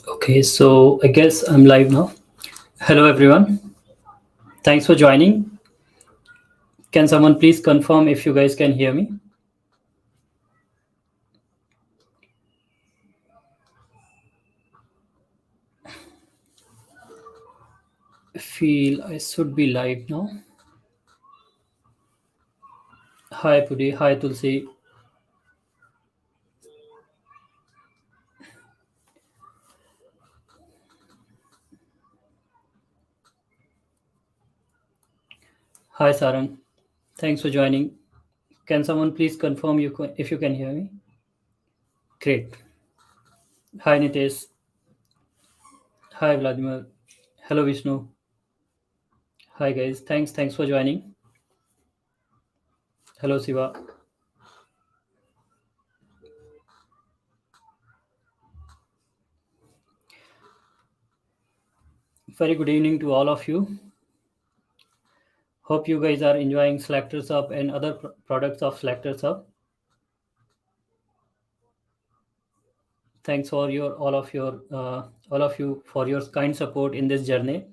Okay, so I guess I'm live now. Hello, everyone. Thanks for joining. Can someone please confirm if you guys can hear me? I feel I should be live now. Hi, Pudi. Hi, Tulsi. Hi, Sarang. Thanks for joining. Can someone please confirm if you can hear me? Great. Hi, Nitesh. Hi, Vladimir. Hello, Vishnu. Hi, guys. Thanks for joining. Hello, Siva. Very good evening to all of you. Hope you guys are enjoying SelectorsHub and other products of SelectorsHub. Thanks for your all of you for your kind support in this journey.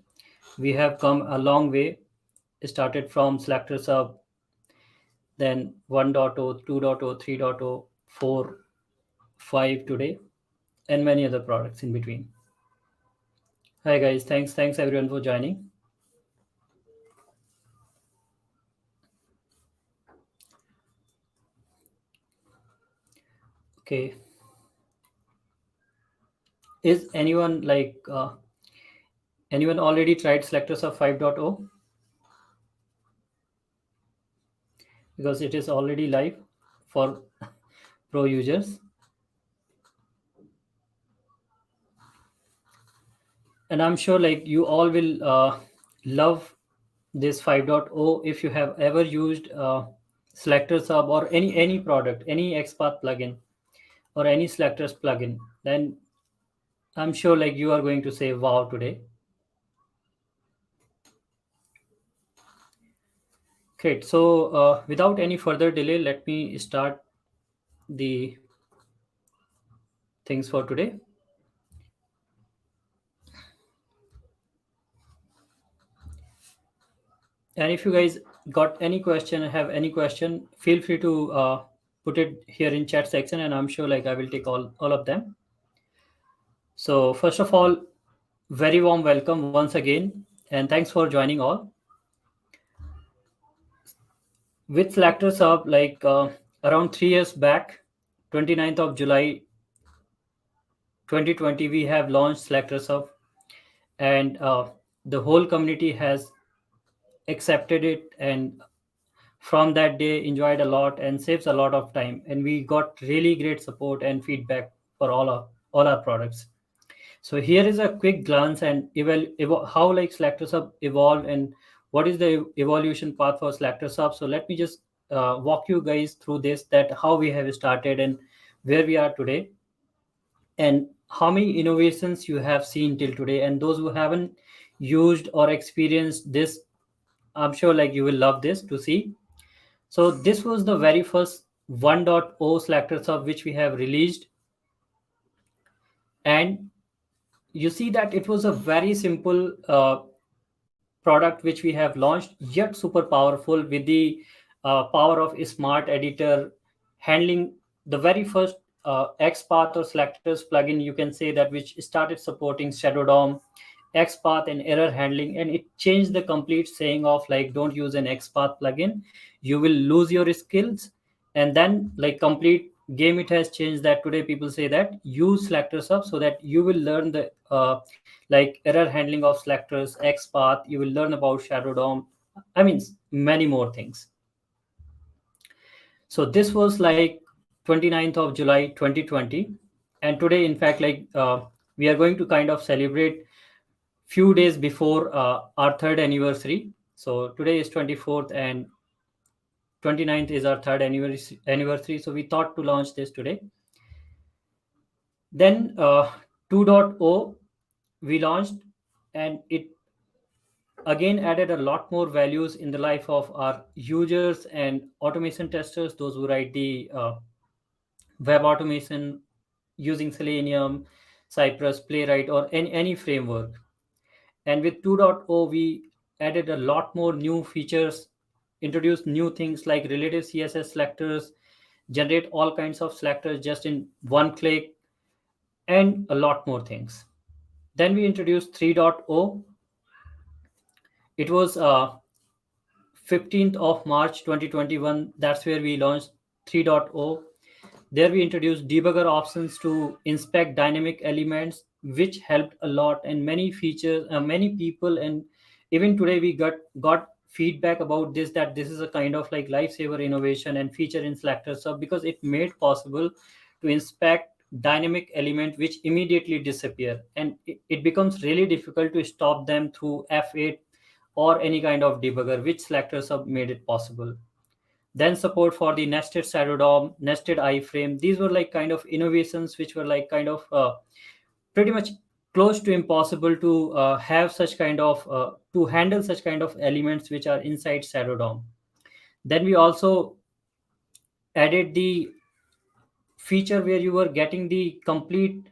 We have come a long way. Started from selectors up, then 1.0, 2.0, 3.0, 4, 5 today, and many other products in between. Hi guys, thanks everyone for joining. Okay, is anyone already tried selectors of 5.0? Because it is already live for pro users. And I'm sure like you all will love this 5.0 if you have ever used selectors hub or any product, any XPath plugin or any selectors plugin, then I'm sure like you are going to say wow today. Great. So without any further delay, let me start the things for today. And if you guys got any question, have any question, feel free to put it here in chat section, and I'm sure like I will take all of them. So first of all, very warm welcome once again, and thanks for joining all. With selectors up around 3 years back, 29th of July 2020, we have launched selectors up, and the whole community has accepted it, and from that day enjoyed a lot and saves a lot of time, and we got really great support and feedback for all our products. So here is a quick glance and how like selectors hub evolved and what is the evolution path for selectors hub. So let me just walk you guys through this, that how we have started and where we are today, and how many innovations you have seen till today. And those who haven't used or experienced this, I'm sure like you will love this to see. So this was the very first 1.0 selectors hub which we have released, and you see that it was a very simple product which we have launched, yet super powerful with the power of a smart editor handling the very first XPath or selectors plugin, you can say that, which started supporting Shadow DOM, XPath, and error handling. And it changed the complete saying of like, don't use an XPath plugin, you will lose your skills. And then like complete game, it has changed that today people say that use selectors up so that you will learn the like error handling of selectors, XPath, you will learn about Shadow DOM. I mean, many more things. So this was like 29th of July 2020. And today, in fact, we are going to kind of celebrate few days before our third anniversary. So today is 24th and 29th is our third anniversary. So we thought to launch this today. Then 2.0 we launched, and it again added a lot more values in the life of our users and automation testers, those who write the web automation using Selenium, Cypress, Playwright, or any framework. And with 2.0, we added a lot more new features, introduced new things like relative CSS selectors, generate all kinds of selectors just in one click, and a lot more things. Then we introduced 3.0. It was 15th of March 2021. That's where we launched 3.0. There we introduced debugger options to inspect dynamic elements, which helped a lot, and many features, many people, and even today we got feedback about this, that this is a kind of like lifesaver innovation and feature in Selector Sub, because it made possible to inspect dynamic element which immediately disappear, and it becomes really difficult to stop them through F8 or any kind of debugger, which Selector Sub made it possible. Then support for the nested shadow DOM, nested iframe. These were like kind of innovations which were like kind of pretty much close to impossible to have such kind of to handle such kind of elements which are inside shadow DOM. Then we also added the feature where you were getting the complete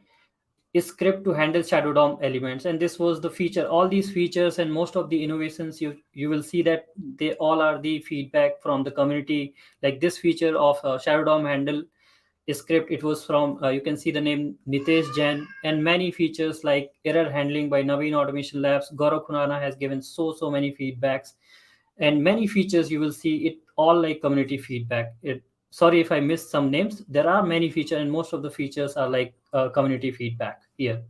script to handle shadow DOM elements, and this was the feature. All these features and most of the innovations, you will see that they all are the feedback from the community. Like this feature of shadow DOM handle script, it was from you can see the name Nitesh Jain, and many features like error handling by Naveen Automation Labs. Gaurav Khurana has given so many feedbacks, and many features you will see it all like community feedback. It, sorry if I missed some names. There are many features, and most of the features are like community feedback here.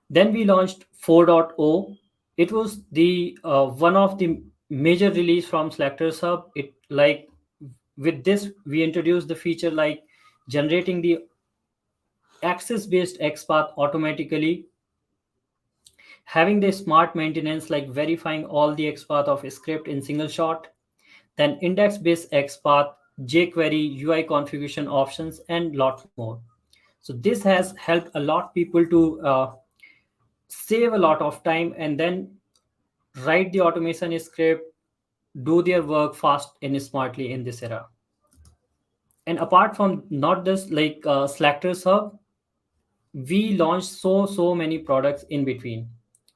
Then we launched 4.0. It was the one of the major release from Selectors Hub. It like with this we introduced the feature like generating the access based XPath automatically, having the smart maintenance like verifying all the XPath of a script in single shot, then index based XPath, jQuery, UI configuration options, and lot more. So this has helped a lot people to save a lot of time and then write the automation script, do their work fast and smartly in this era. And apart from not just like Selectors Hub, we launched so many products in between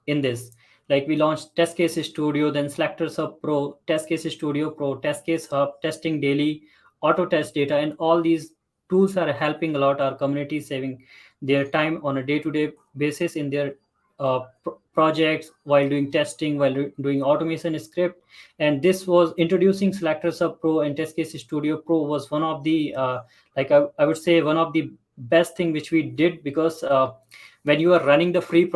in this. Like we launched Test Case Studio, then SelectorsHub Pro, Test Case Studio Pro, Test Case Hub, Testing Daily, Auto Test Data, and all these tools are helping a lot our community, saving their time on a day-to-day basis in their projects, while doing testing, while doing automation script. And this was introducing SelectorsHub Pro and Test Case Studio Pro was one of the I would say one of the best thing which we did, because when you are running the free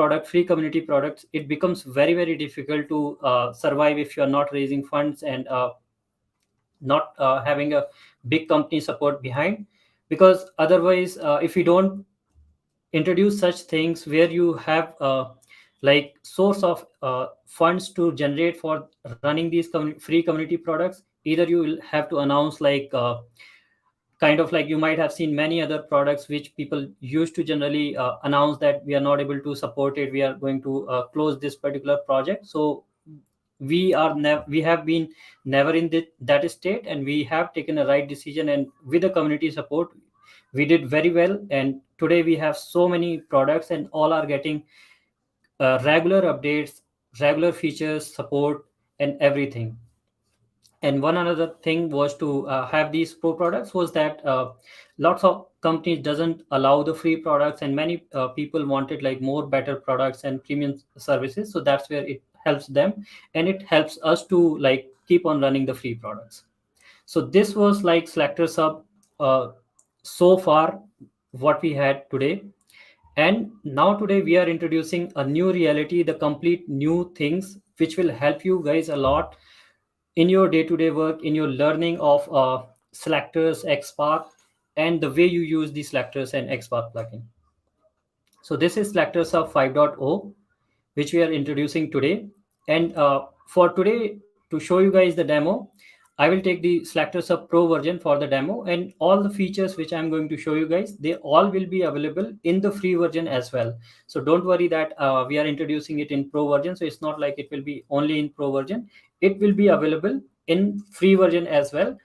community products, it becomes very difficult to survive if you are not raising funds and not having a big company support behind. Because otherwise if you don't introduce such things where you have like source of funds to generate for running these free community products, either you will have to announce like kind of like you might have seen many other products which people used to generally announce that we are not able to support it, we are going to close this particular project. So we have been never in that state, and we have taken a right decision, and with the community support we did very well. And today we have so many products and all are getting regular updates, regular features, support, and everything. And one another thing was to have these pro products was that lots of companies doesn't allow the free products, and many people wanted like more better products and premium services. So that's where it helps them, and it helps us to like keep on running the free products. So this was like Selectors Hub so far what we had today. And now today we are introducing a new reality, the complete new things which will help you guys a lot in your day-to-day work, in your learning of selectors, XPath, and the way you use the selectors and XPath plugin. So this is Selectors of 5.0, which we are introducing today. And for today, to show you guys the demo, I will take the SelectorsHub Pro version for the demo, and all the features which I'm going to show you guys, they all will be available in the free version as well. So don't worry that we are introducing it in Pro version. So it's not like it will be only in Pro version. It will be available in free version as well.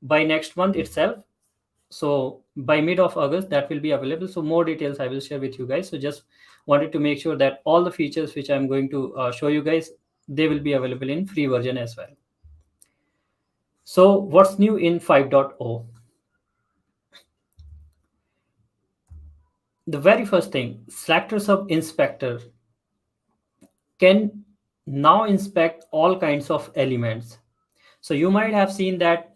by next month itself. So by mid of August that will be available. So more details I will share with you guys. So just wanted to make sure that all the features which I'm going to show you guys, they will be available in free version as well. So what's new in 5.0? The very first thing, SelectorsHub Inspector can now inspect all kinds of elements. So you might have seen that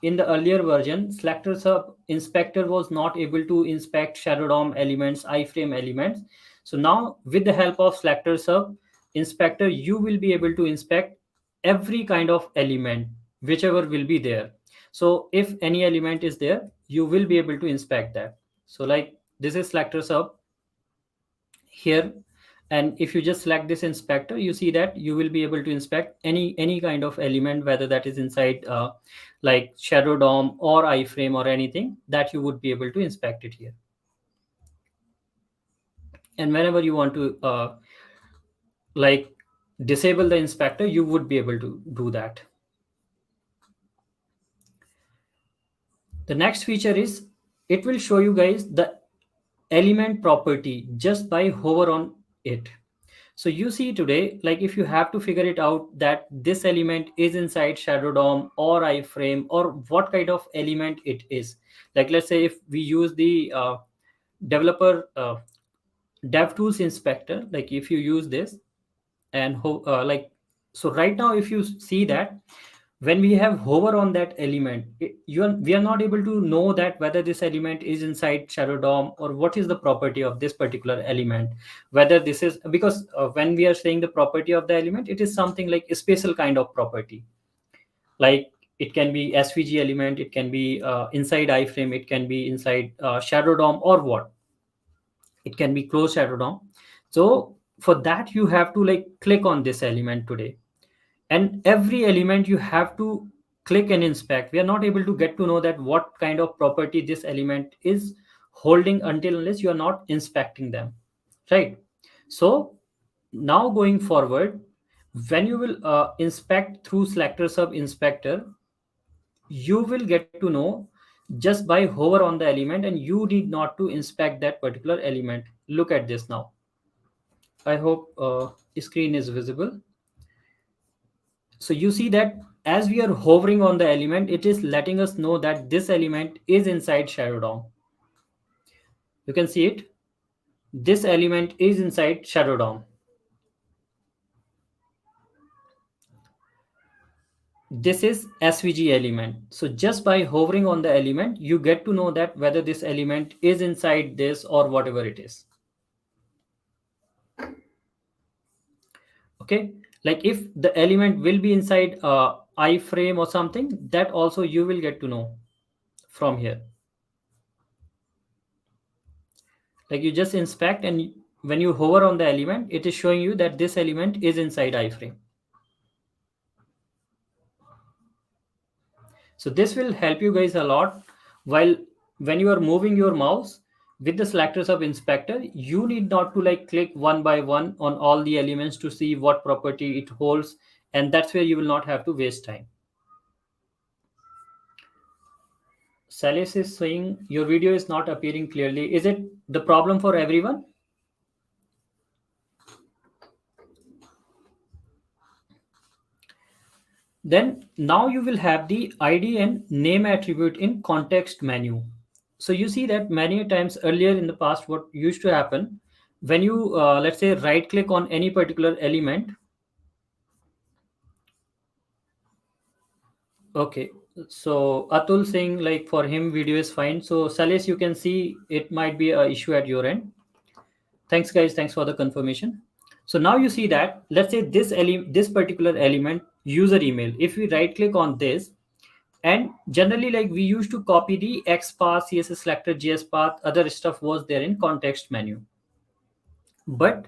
in the earlier version, SelectorsHub Inspector was not able to inspect Shadow DOM elements, iframe elements. So now with the help of SelectorsHub Inspector, you will be able to inspect every kind of element, whichever will be there. So if any element is there, you will be able to inspect that. So like this is SelectorsHub here, and if you just select this inspector, you see that you will be able to inspect any kind of element, whether that is inside like shadow dom or iframe or anything, that you would be able to inspect it here. And whenever you want to like disable the inspector, you would be able to do that. The next feature is it will show you guys the element property just by hover on it. So you see today, like if you have to figure it out that this element is inside Shadow DOM or iframe or what kind of element it is. Like let's say if we use the developer DevTools inspector, like if you use this and like, so right now if you see that when we have hover on that element, we are not able to know that whether this element is inside Shadow DOM or what is the property of this particular element, whether this is because when we are saying the property of the element, it is something like a special kind of property. Like it can be SVG element, it can be inside iframe, it can be inside Shadow DOM, or what, it can be closed Shadow DOM. So for that you have to like click on this element today, and every element you have to click and inspect. We are not able to get to know that what kind of property this element is holding until unless you are not inspecting them, right? So now going forward, when you will inspect through SelectorsHub Inspector, you will get to know just by hover on the element, and you need not to inspect that particular element. Look at this now. I hope screen is visible. So you see that as we are hovering on the element, it is letting us know that this element is inside Shadow DOM. You can see it. This element is inside Shadow DOM. This is SVG element. So just by hovering on the element, you get to know that whether this element is inside this or whatever it is. Okay, like if the element will be inside iframe or something, that also you will get to know from here. Like you just inspect, and when you hover on the element, it is showing you that this element is inside iframe. So this will help you guys a lot while when you are moving your mouse with the SelectorsHub Inspector. You need not to like click one by one on all the elements to see what property it holds, and that's where you will not have to waste time. Salis is saying your video is not appearing clearly. Is it the problem for everyone? Then now you will have the ID and name attribute in context menu. So you see that many times earlier in the past, what used to happen when you let's say right click on any particular element. Okay, so Atul saying like for him video is fine. So Salis, you can see it might be a issue at your end. Thanks guys, thanks for the confirmation. So now you see that let's say this particular element user email, if we right click on this, and generally like we used to copy the X path, CSS selector, JS path, other stuff was there in context menu. But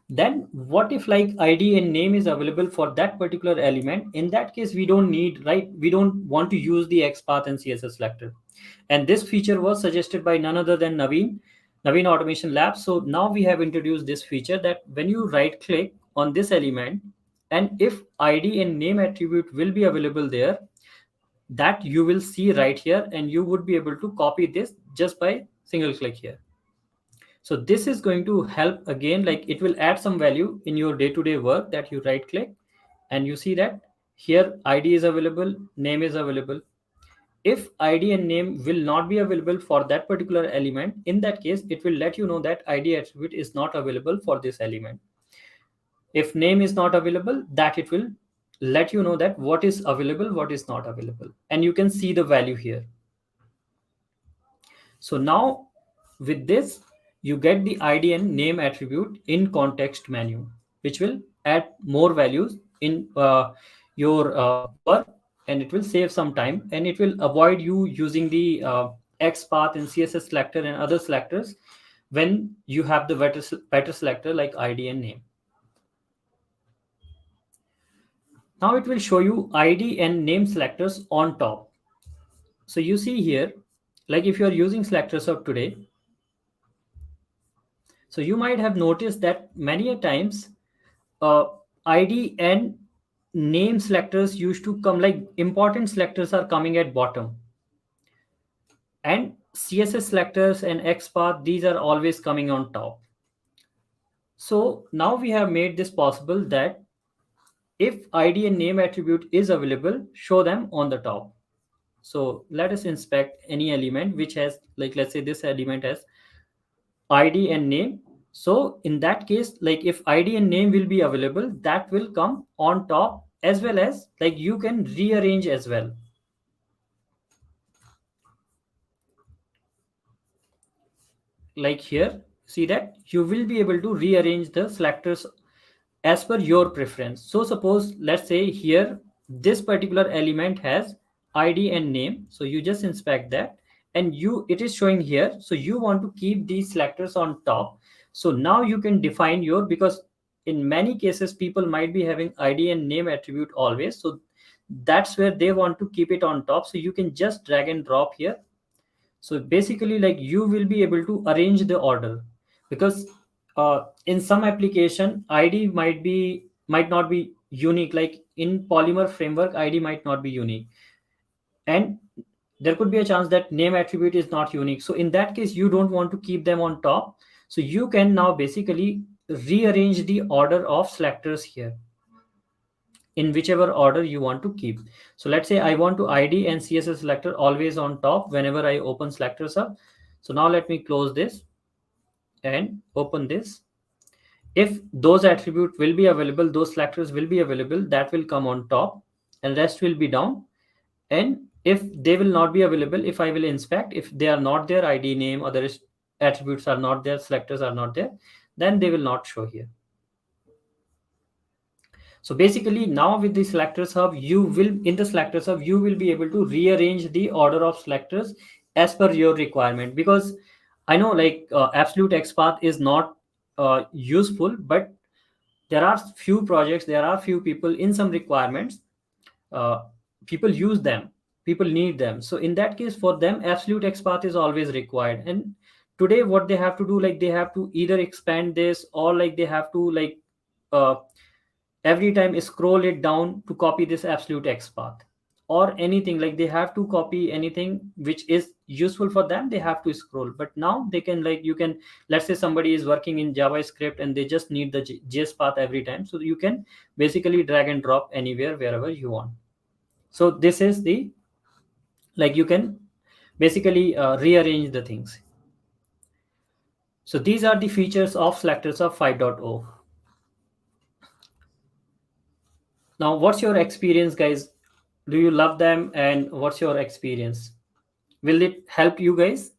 then what if like ID and name is available for that particular element? In that case, we don't need, right? We don't want to use the XPath and CSS selector. And this feature was suggested by none other than Naveen Automation Lab. So now we have introduced this feature that when you right click on this element, and if ID and name attribute will be available there, that you will see right here, and you would be able to copy this just by single click here. So this is going to help again, like it will add some value in your day-to-day work, that you right click and you see that here id is available, name is available. If id and name will not be available for that particular element, in that case it will let you know that id attribute is not available for this element. If name is not available, that it will let you know that what is available, what is not available, and you can see the value here. So now with this, you get the id and name attribute in context menu, which will add more values in your work, and it will save some time, and it will avoid you using the XPath and CSS selector and other selectors when you have the better selector like id and name. Now it will show you id and name selectors on top. So you see here, like if you are using selectors of today, so you might have noticed that many a times uh, id and name selectors used to come, like important selectors are coming at bottom, and css selectors and xpath, these are always coming on top. So now we have made this possible that if id and name attribute is available, show them on the top. So let us inspect any element which has, like let's say this element has id and name. So in that case, like if id and name will be available, that will come on top, as well as like you can rearrange as well. Like here, see that you will be able to rearrange the selectors as per your preference. So suppose let's say here this particular element has id and name, so you just inspect that, and you it is showing here, so you want to keep these selectors on top. So now you can define your, because in many cases people might be having id and name attribute always, so that's where they want to keep it on top. So you can just drag and drop here. So basically like you will be able to arrange the order, because in some application id might not be unique, like in polymer framework id might not be unique, and there could be a chance that name attribute is not unique. So in that case you don't want to keep them on top, so you can now basically rearrange the order of selectors here in whichever order you want to keep. So let's say I want to id and css selector always on top whenever I open selectors up. So now let me close this and open this. If those attributes will be available, those selectors will be available, that will come on top, and rest will be down. And if they will not be available, if I will inspect, if they are not there, id name, other attributes are not there, selectors are not there, then they will not show here. So basically now with the selectors hub, you will, in the selectors hub, you will be able to rearrange the order of selectors as per your requirement. Because I know like absolute XPath is not useful, but there are few projects, there are few people in some requirements, uh, people use them, people need them. So in that case for them absolute XPath is always required. And today what they have to do, like they have to either expand this, or like they have to like uh, every time scroll it down to copy this absolute XPath, or anything, like they have to copy anything which is useful for them, they have to scroll. But now they can, like you can, let's say somebody is working in JavaScript and they just need the JS path every time, so you can basically drag and drop anywhere wherever you want. So this is the, like you can basically rearrange the things. So these are the features of selectors of 5.0. Now what's your experience, guys? Do you love them, and what's your experience? Will it help you guys?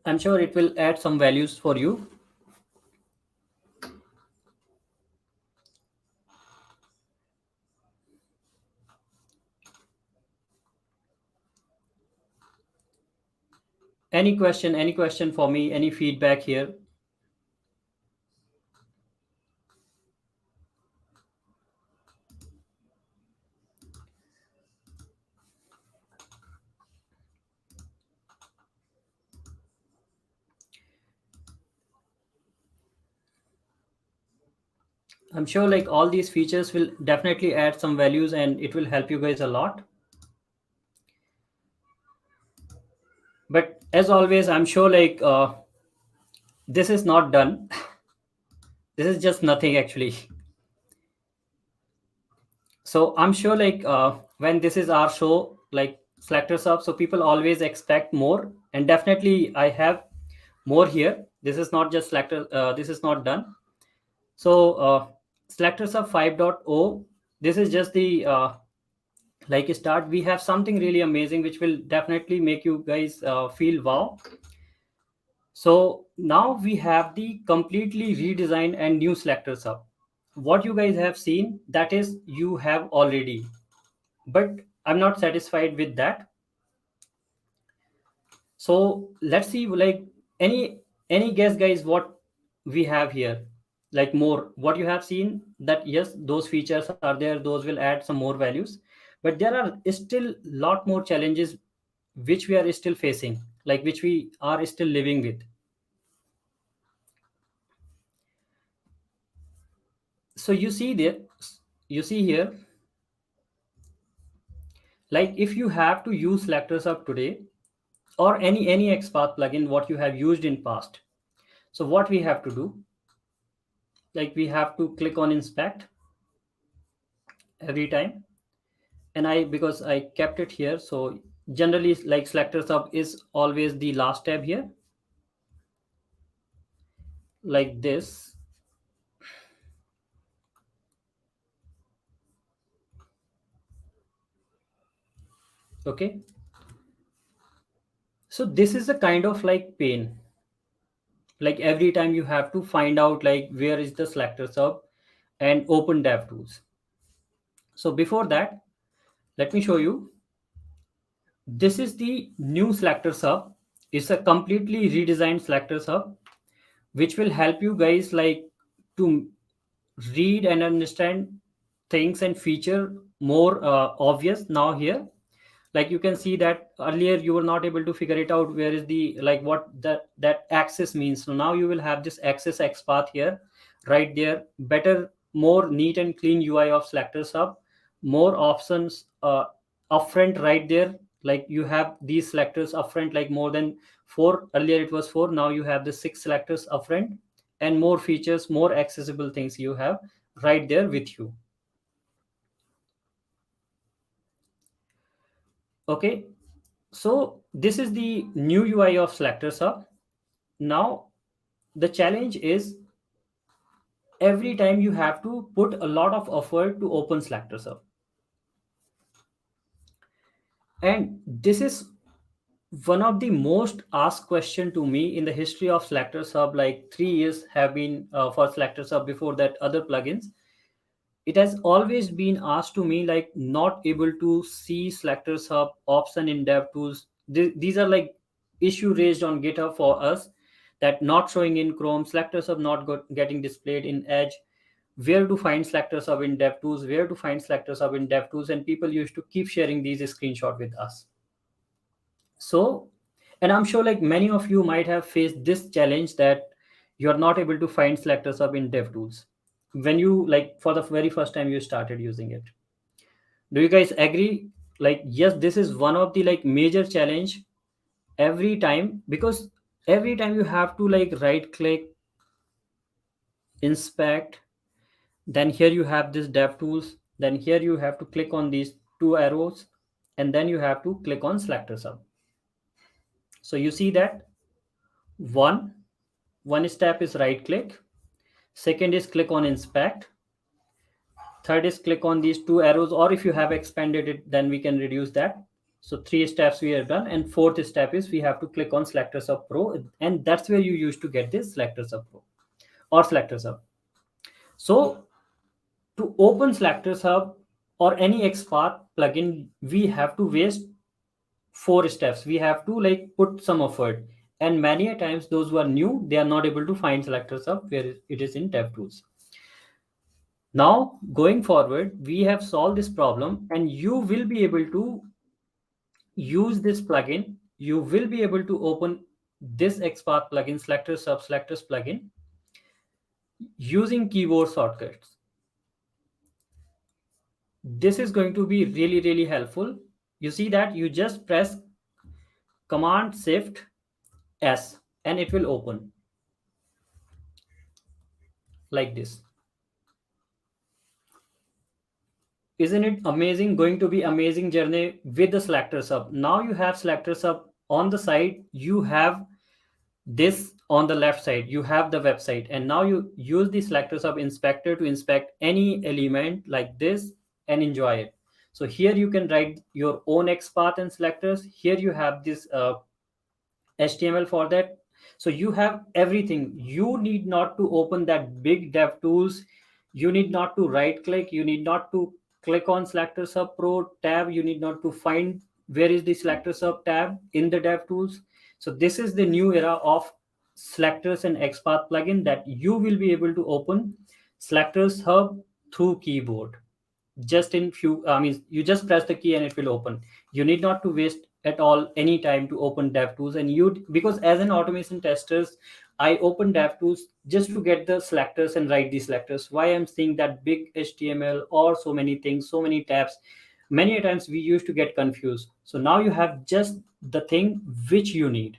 I'm sure it will add some values for you. Any question for me, any feedback here? I'm sure like all these features will definitely add some values and it will help you guys a lot. But as always, I'm sure like this is not done. This is just nothing actually. So I'm sure like when this is our show, like selectors up, so people always expect more, and definitely I have more here. This is not just selector. This is not done. So selectors up 5.0. This is just the like start. We have something really amazing which will definitely make you guys feel wow. So now we have the completely redesigned and new selectors up. What you guys have seen, that is you have already, but I'm not satisfied with that. So let's see, like any guess guys what we have here, like more what you have seen, that yes, those features are there, those will add some more values, but there are still lot more challenges which we are still facing, like which we are still living with. So you see there, you see here, like if you have to use selectors up today, or any XPath plugin what you have used in past, so what we have to do, like we have to click on inspect every time. And I, because I kept it here, so generally like selector sub is always the last tab here, like this. Okay, so this is a kind of like pain, like every time you have to find out like where is the selector sub and open dev tools. So before that, let me show you. This is the new selector sub. It's a completely redesigned selector sub which will help you guys like to read and understand things and feature more obvious now here. Like you can see that earlier you were not able to figure it out where is the like what that axis means. So now you will have this axis x path here, right there, better, more neat and clean UI of selector sub, more options upfront right there. Like you have these selectors upfront, like more than four, earlier it was four, now you have the six selectors upfront, and more features, more accessible things you have right there with you. Okay, so this is the new UI of selectors hub. Now the challenge is every time you have to put a lot of effort to open selectors hub, and this is one of the most asked question to me in the history of selectors hub. Like 3 years have been for selectors hub, before that other plugins, it has always been asked to me, like not able to see selectors hub option in dev tools. These are like issue raised on GitHub for us, that not showing in Chrome, selectors hub not getting displayed in Edge, where to find selectors hub in dev tools, where to find selectors hub in dev tools, and people used to keep sharing these screenshot with us. So, and I'm sure like many of you might have faced this challenge, that you're not able to find selectors hub in dev tools when you like for the very first time you started using it. Do you guys agree? Like yes, this is one of the like major challenge every time, because every time you have to like right click, inspect, then here you have this dev tools, then here you have to click on these two arrows, and then you have to click on selector sub. So you see that one one step is right click, second is click on inspect, third is click on these two arrows, or if you have expanded it then we can reduce that. So three steps we have done, and fourth step is we have to click on SelectorsHub Pro, and that's where you used to get this SelectorsHub Pro or SelectorsHub. So to open SelectorsHub or any XPath plugin, we have to waste four steps. We have to like put some effort, and many a times those who are new, they are not able to find SelectorsHub where it is in DevTools. Now, going forward, we have solved this problem, and you will be able to use this plugin. You will be able to open this XPath plugin, selectors sub selectors plugin, using keyboard shortcuts. This is going to be really, really helpful. You see that you just press Command Shift S and it will open like this. Isn't it amazing? Going to be amazing journey with the selector sub. Now you have selector sub on the side. You have this on the left side. You have the website, and now you use the selector sub inspector to inspect any element like this and enjoy it. So here you can write your own XPath and selectors. Here you have this HTML for that. So you have everything. You need not to open that big dev tools. You need not to right click. You need not to click on SelectorsHub Pro tab. You need not to find where is the SelectorsHub tab in the dev tools. So this is the new era of selectors and XPath plugin that you will be able to open Selectors Hub through keyboard just in few. I mean, you just press the key and it will open. You need not to waste at all any time to open DevTools. And you, because as an automation testers, I open DevTools just to get the selectors and write the selectors. Why I'm seeing that big HTML or so many things, so many tabs, many a times we used to get confused. So now you have just the thing which you need.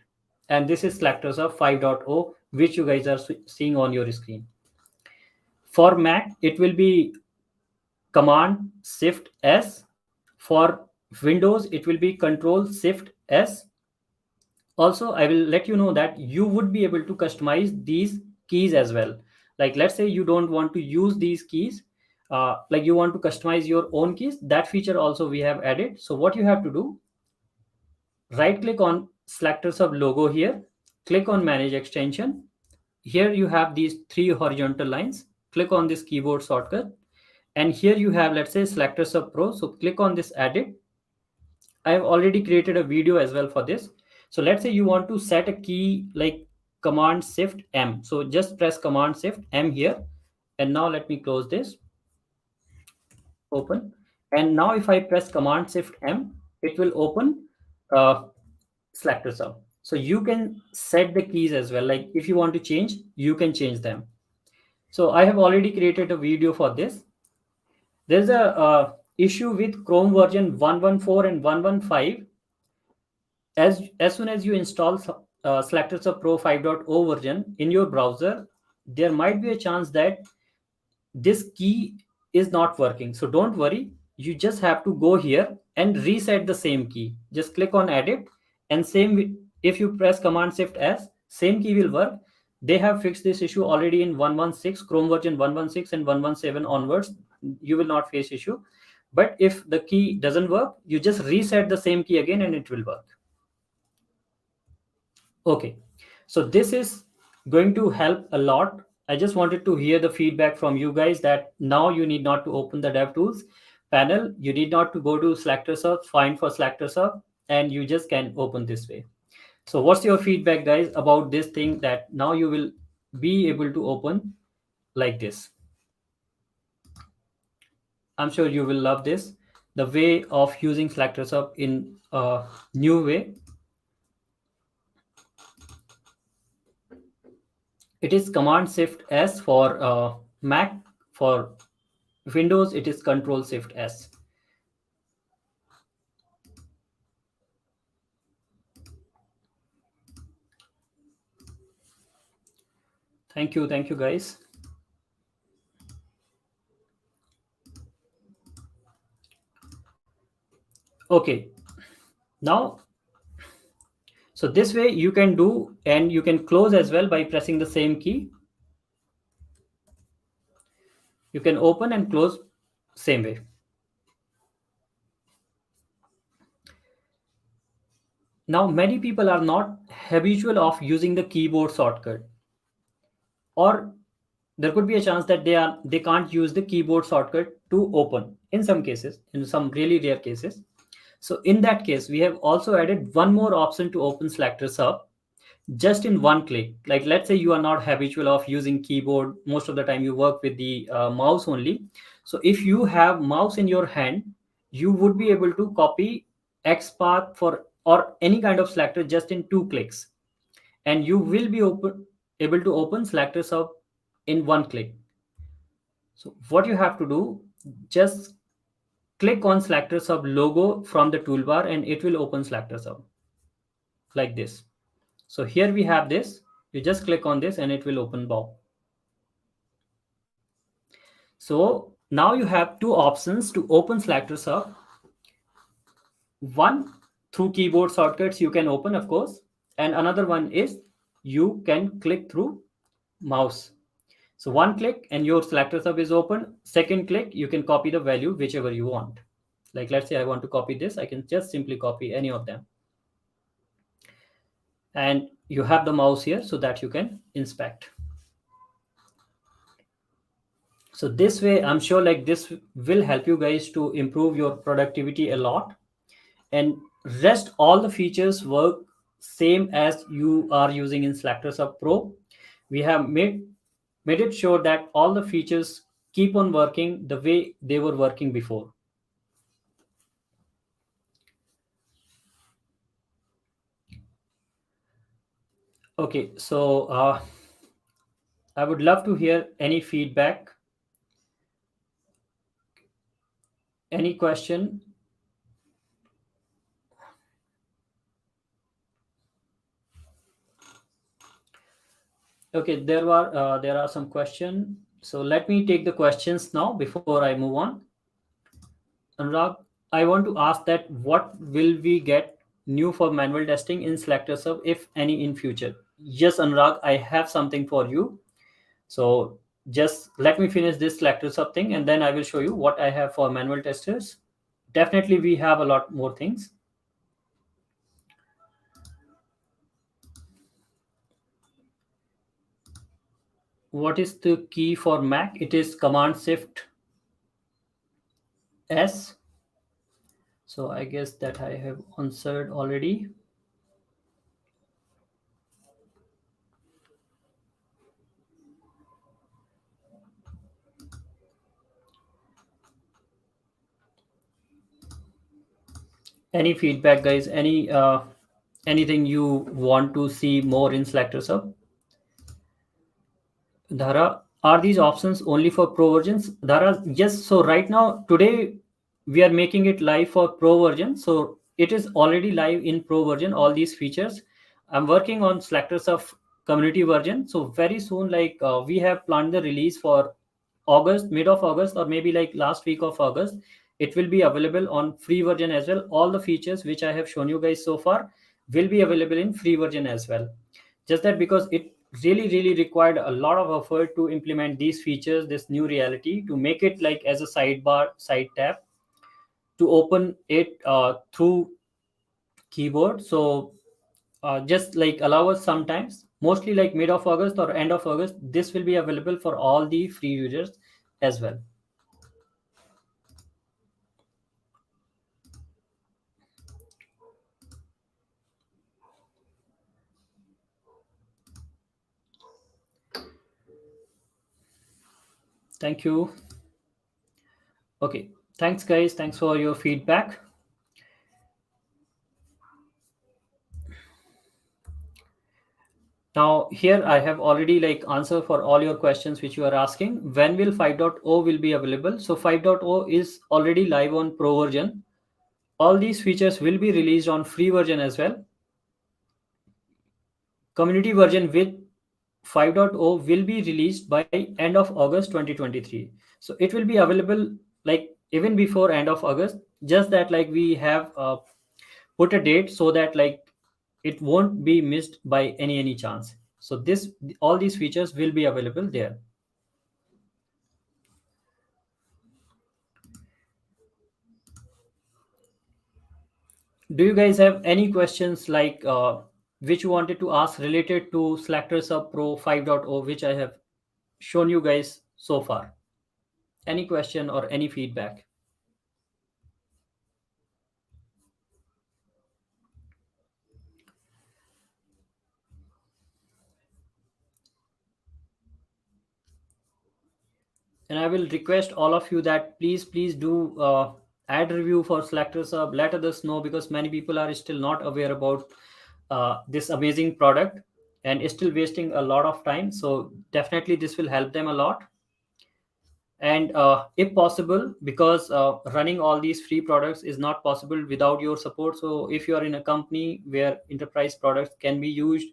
And this is selectors of 5.0, which you guys are seeing on your screen. For Mac, it will be Command Shift S. For Windows, it will be Control Shift S. Also, I will let you know that you would be able to customize these keys as well. Like, let's say you don't want to use these keys, like you want to customize your own keys. That feature also we have added. So what you have to do, right click on Selector Sub logo here, click on Manage Extension. Here you have these three horizontal lines. Click on this keyboard shortcut. And here you have, let's say, SelectorsHub Pro. So click on this edit. I have already created a video as well for this. So let's say you want to set a key like Command Shift M. So just press Command Shift M here. And now let me close this, open. And now if I press Command Shift M, it will open uh, SelectorsHub. So you can set the keys as well. Like if you want to change, you can change them. So I have already created a video for this. There's a issue with Chrome version 114 and 115. As soon as you install Selectors Pro 5.0 version in your browser, there might be a chance that this key is not working. So don't worry. You just have to go here and reset the same key. Just click on edit, and if you press Command Shift S, same key will work. They have fixed this issue already in 116, Chrome version 116 and 117 onwards. You will not face issue. But if the key doesn't work, you just reset the same key again and it will work. Okay, so this is going to help a lot. I just wanted to hear the feedback from you guys that now you need not to open the DevTools panel. You need not to go to SelectorsHub, find for SelectorsHub, and you just can open this way. So what's your feedback, guys, about this thing that now you will be able to open like this? I'm sure you will love this, the way of using SelectorsHub in a new way. It is Command Shift S for Mac. For Windows, it is Control Shift S. Thank you guys. Okay, now, so this way you can do, and you can close as well by pressing the same key. You can open and close same way. Now, many people are not habitual of using the keyboard shortcut, or there could be a chance that they can't use the keyboard shortcut to open in some cases, in some really rare cases. So in that case, we have also added one more option to open SelectorsHub just in one click. Like let's say you are not habitual of using keyboard, most of the time you work with the mouse only. So if you have mouse in your hand, you would be able to copy XPath for or any kind of selector just in 2 clicks, and you will be able to open SelectorsHub in one click. So what you have to do, just click on SelectorsHub logo from the toolbar and it will open SelectorsHub like this. So here we have this. You just click on this and it will open Bob. So now you have two options to open SelectorsHub. One, through keyboard shortcuts you can open, of course, and another one is you can click through mouse. So one click and your SelectorsHub is open. Second click, you can copy the value whichever you want. Like let's say I want to copy this, I can just simply copy any of them. And you have the mouse here so that you can inspect. So this way, I'm sure like this will help you guys to improve your productivity a lot. And rest all the features work same as you are using in SelectorsHub Pro. We have made it sure that all the features keep on working the way they were working before. Okay, so I would love to hear any feedback, any question. Okay, there are some questions. So let me take the questions now before I move on. Anurag, I want to ask that what will we get new for manual testing in SelectorsHub, if any, in future? Yes, Anurag, I have something for you. So just let me finish this SelectorsHub thing, and then I will show you what I have for manual testers. Definitely, we have a lot more things. What is the key for Mac? It is Command Shift S. So I guess that I have answered already. Any feedback, guys? Anything you want to see more in SelectorsHub? Dhara, are these options only for pro versions? Dhara, yes. So right now, today, we are making it live for pro version. So it is already live in pro version, all these features. I'm working on SelectorsHub community version. So very soon, like we have planned the release for August, mid of August, or maybe like last week of August. It will be available on free version as well. All the features which I have shown you guys so far will be available in free version as well. Just that because it really required a lot of effort to implement these features, this new reality, to make it like as a sidebar, side tab, to open it through keyboard. So just like allow us sometimes, mostly like mid of August or end of August, this will be available for all the free users as well. Thank you. Okay, thanks guys, thanks for your feedback. Now here I have already like answer for all your questions which you are asking. When will 5.0 will be available? So 5.0 is already live on pro version. All these features will be released on free version as well. Community version with 5.0 will be released by end of August 2023. So it will be available like even before end of August, just that like we have put a date so that like it won't be missed by any chance. So this, all these features will be available there. Do you guys have any questions like which you wanted to ask related to SelectorsHub Pro 5.0, which I have shown you guys so far? Any question or any feedback? And I will request all of you that please do add review for SelectorsHub. Let others know, because many people are still not aware about this amazing product and is still wasting a lot of time. So definitely this will help them a lot. And if possible, because running all these free products is not possible without your support. So if you are in a company where enterprise products can be used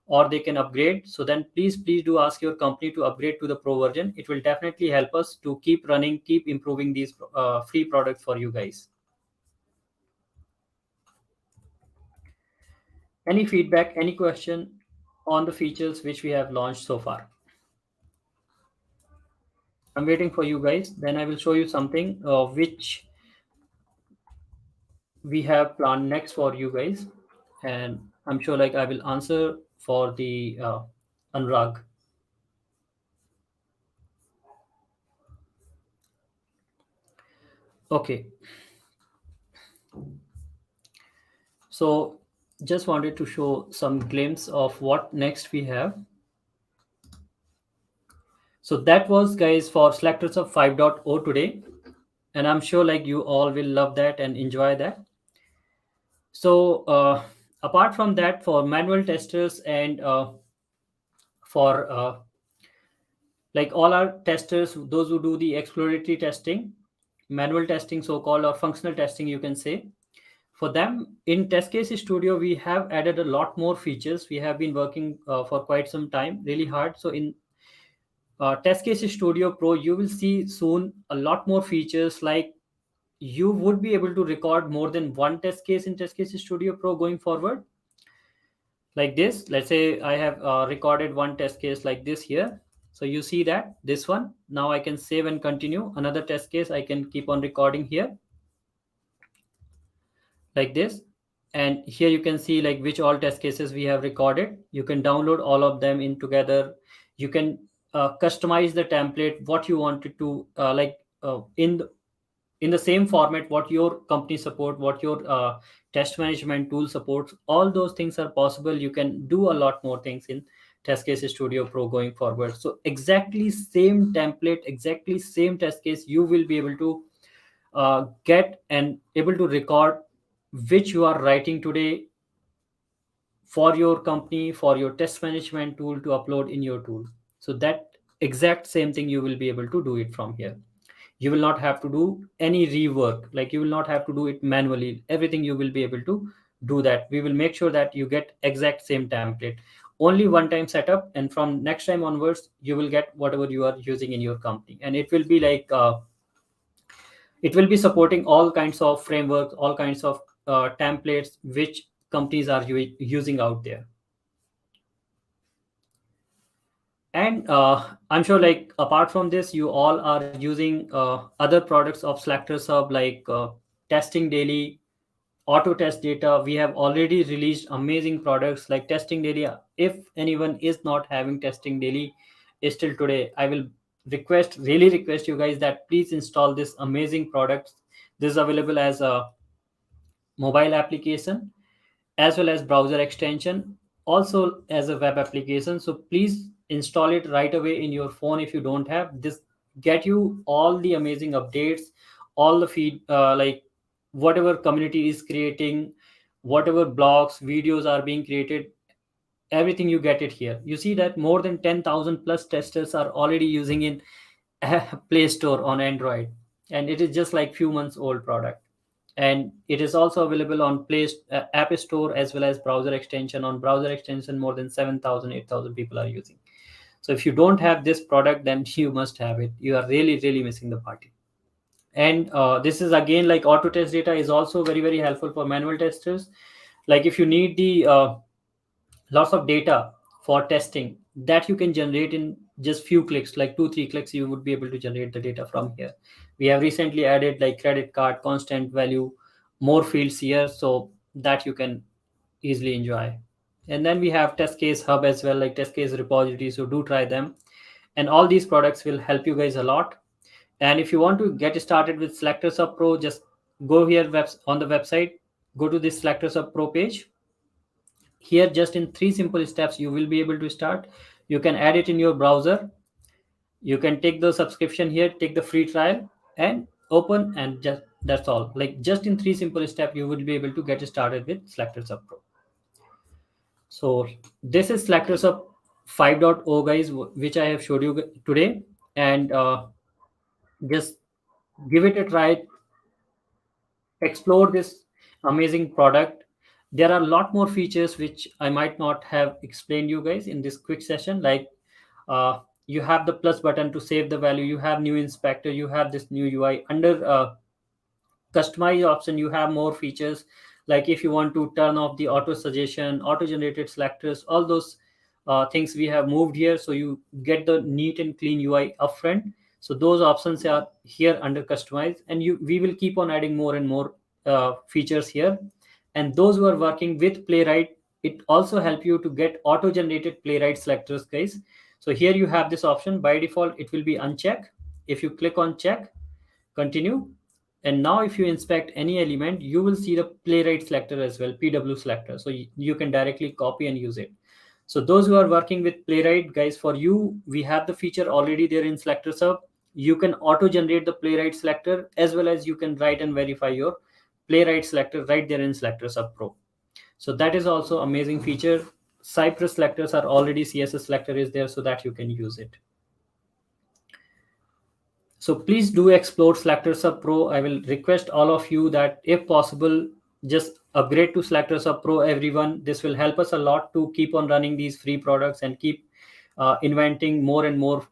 or they can upgrade, so then please do ask your company to upgrade to the pro version. It will definitely help us to keep running, keep improving these free products for you guys. Any feedback, any question on the features which we have launched so far? I'm waiting for you guys. Then I will show you something which we have planned next for you guys. And I'm sure like I will answer for the Anurag. Okay, so just wanted to show some glimpse of what next we have. So that was guys for selectors of 5.0 today, and I'm sure like you all will love that and enjoy that. So apart from that, for manual testers and for like all our testers, those who do the exploratory testing, manual testing, so called, or functional testing, you can say, for them in test case studio we have added a lot more features. We have been working for quite some time, really hard. So in test case studio pro, you will see soon a lot more features, like you would be able to record more than one test case in test case studio pro going forward. Like this, let's say I have recorded one test case like this here. So you see that this one, now I can save and continue another test case. I can keep on recording here like this. And here you can see like which all test cases we have recorded. You can download all of them in together. You can customize the template what you wanted to in the same format what your company support, what your test management tool supports. All those things are possible. You can do a lot more things in test case studio pro going forward. So exactly same template, exactly same test case you will be able to get and able to record, which you are writing today for your company, for your test management tool to upload in your tool. So that exact same thing you will be able to do it from here. You will not have to do any rework, like you will not have to do it manually. Everything you will be able to do that. We will make sure that you get exact same template, only one time setup, and from next time onwards you will get whatever you are using in your company. And it will be like it will be supporting all kinds of frameworks, all kinds of templates which companies are using out there. And I'm sure like apart from this, you all are using other products of Selectors Hub, like testing daily, auto test data. We have already released amazing products like testing daily. If anyone is not having testing daily still today, I will really request you guys that please install this amazing product. This is available as a mobile application as well as browser extension, also as a web application. So please install it right away in your phone. If you don't have this, get you all the amazing updates, all the feed, like whatever community is creating, whatever blogs, videos are being created, everything you get it here. You see that more than 10,000 plus testers are already using in Play Store on Android, and it is just like few months old product. And it is also available on App Store as well as browser extension. On browser extension, more than 7,000, 8,000 people are using. So if you don't have this product, then you must have it. You are really missing the party. And this is again like auto test data is also very helpful for manual testers. Like if you need the lots of data for testing, that you can generate in just few clicks, like 2-3 clicks you would be able to generate the data from here. We have recently added like credit card, constant value, more fields here, so that you can easily enjoy. And then we have test case hub as well, like test case repository, so do try them. And all these products will help you guys a lot. And if you want to get started with SelectorsHub Pro, just go here on the website, go to this SelectorsHub Pro page. Here, just in 3 simple steps, you will be able to start. You can add it in your browser. You can take the subscription here, take the free trial, and open, and just that's all. Like just in 3 simple steps, you will be able to get started with SelectorsHub Pro. So this is SelectorsHub 5.0, guys, which I have showed you today. And Just give it a try, explore this amazing product. There are a lot more features which I might not have explained you guys in this quick session, like you have the plus button to save the value, you have new inspector, you have this new UI. Under customize option, you have more features, like if you want to turn off the auto suggestion, auto generated selectors, all those things we have moved here, so you get the neat and clean UI upfront. So those options are here under customize, and you we will keep on adding more and more features here. And those who are working with playwright, it also help you to get auto generated playwright selectors, guys. So here you have this option. By default it will be unchecked. If you click on check, continue, and now if you inspect any element, you will see the playwright selector as well, pw selector, so you can directly copy and use it. So those who are working with playwright, guys, for you we have the feature already there in SelectorsHub. You can auto generate the playwright selector, as well as you can write and verify your playwright selector right there in SelectorsHub Pro. So that is also amazing feature. Cypress selectors are already, css selector is there, so that you can use it. So please do explore SelectorsHub Pro. I will request all of you that if possible, just upgrade to SelectorsHub Pro, everyone. This will help us a lot to keep on running these free products and keep inventing more and more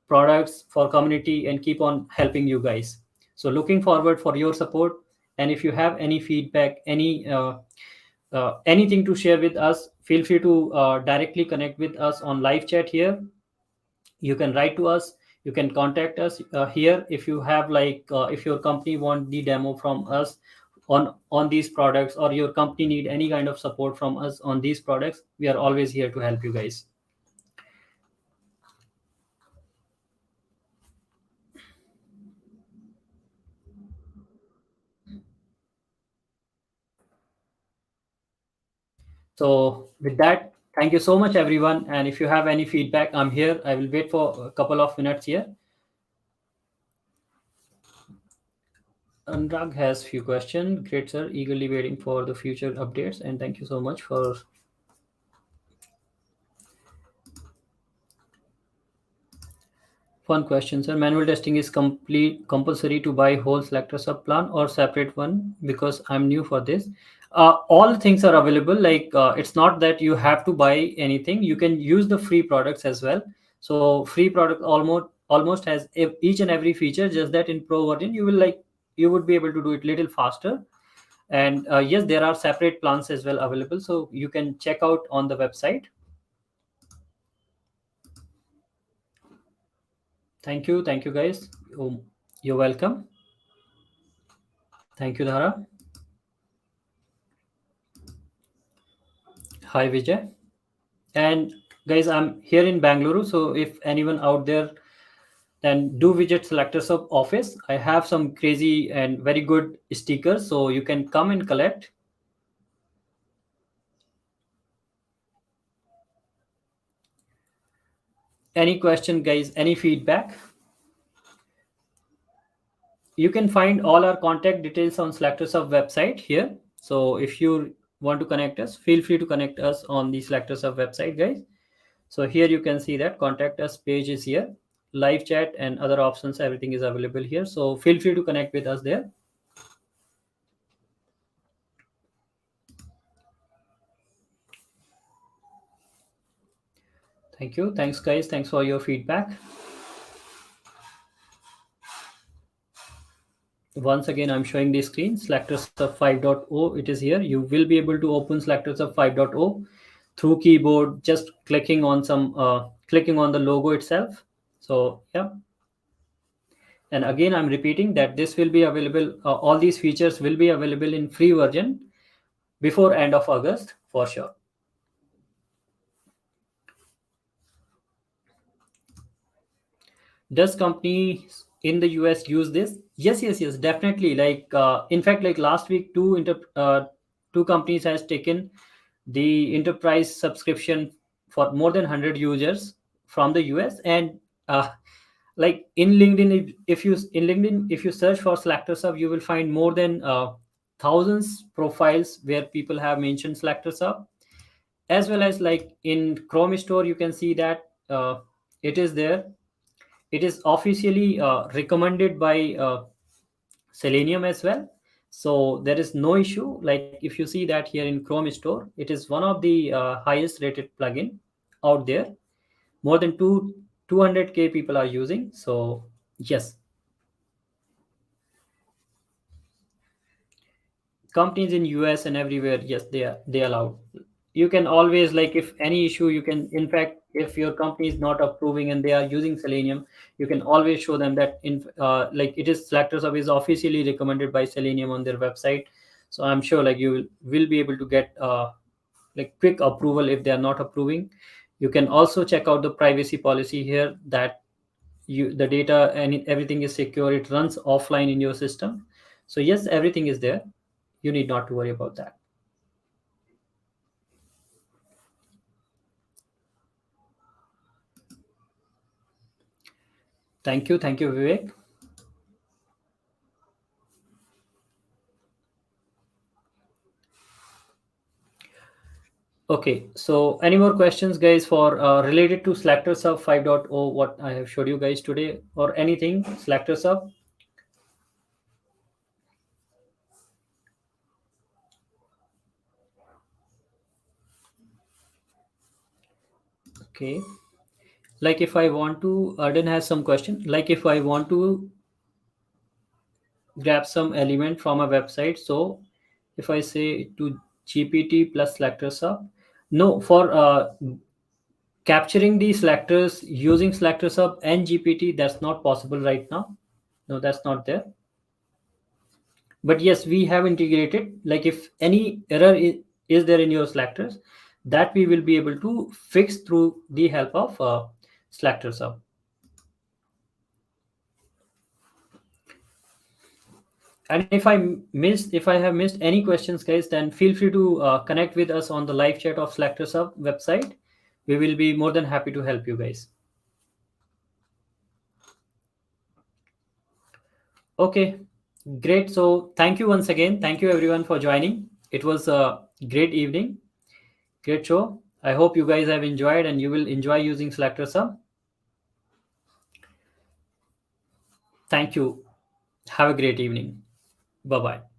products for community and keep on helping you guys. So looking forward for your support. And if you have any feedback, anything to share with us, feel free to directly connect with us on live chat here. You can write to us, you can contact us here. If you have if your company want the demo from us on these products, or your company need any kind of support from us on these products, we are always here to help you guys. So with that, thank you so much everyone, and if you have any feedback, I'm here. I will wait for a couple of minutes here. Anurag has few questions. Great, sir. Eagerly waiting for the future updates, and thank you so much for. One question, sir. Manual testing is complete compulsory to buy whole selector sub plan or separate one, because I'm new for this. All things are available. It's not that you have to buy anything. You can use the free products as well. So free product almost has each and every feature. Just that in pro version you would be able to do it little faster. And yes, there are separate plans as well available. So you can check out on the website. Thank you guys. You're welcome. Thank you, Dhara. Hi, Vijay. And guys, I'm here in Bangalore. So if anyone out there, then do visit Selectors of office. I have some crazy and very good stickers, so you can come and collect. Any question, guys? Any feedback? You can find all our contact details on Selectors of website here. So if you want to connect us, feel free to connect us on the Selectors of website, guys. So here you can see that contact us page is here, live chat and other options, everything is available here. So feel free to connect with us there. Thank you. Thanks, guys. Thanks for your feedback. Once again, I'm showing the screen, SelectorsHub 5.0. It is here. You will be able to open SelectorsHub 5.0 through keyboard, just clicking on clicking on the logo itself. So yeah. And again, I'm repeating that this will be available. All these features will be available in free version before end of August for sure. Does companies in the US use this? Yes, definitely. In fact, like last week, two companies has taken the enterprise subscription for more than 100 users from the US. And like in LinkedIn, if you search for SelectorsHub, you will find more than thousands profiles where people have mentioned SelectorsHub, as well as like in Chrome store, you can see that it is there. it is officially recommended by Selenium as well. So there is no issue. Like if you see that here in Chrome Store, it is one of the highest rated plugin out there. More than 200K people are using. So yes, companies in US and everywhere, yes, they allow. You can always, like, if any issue, you can, in fact, if your company is not approving and they are using Selenium, you can always show them that in like it is Selectors Hub is officially recommended by Selenium on their website. So I'm sure like you will be able to get like quick approval if they are not approving. You can also check out the privacy policy here, that the data and everything is secure, it runs offline in your system. So yes, everything is there, you need not to worry about that. Thank you, Vivek. Okay, so any more questions, guys, for related to Selector Sub 5.0, what I have showed you guys today, or anything Selector Sub? Okay, like if I want to, Arden has some question. Like if I want to grab some element from a website, so if I say to GPT plus Selector Sub, no, for capturing the selectors using Selector Sub and GPT, that's not possible right now. No, that's not there. But yes, we have integrated, like if any error is there in your selectors, that we will be able to fix through the help of Selector Sub. And if I have missed any questions, guys, then feel free to connect with us on the live chat of Selector Sub website. We will be more than happy to help you guys. Okay, great. So thank you once again. Thank you everyone for joining. It was a great evening, great show. I hope you guys have enjoyed and you will enjoy using Selector Sub. Thank you. Have a great evening. Bye bye.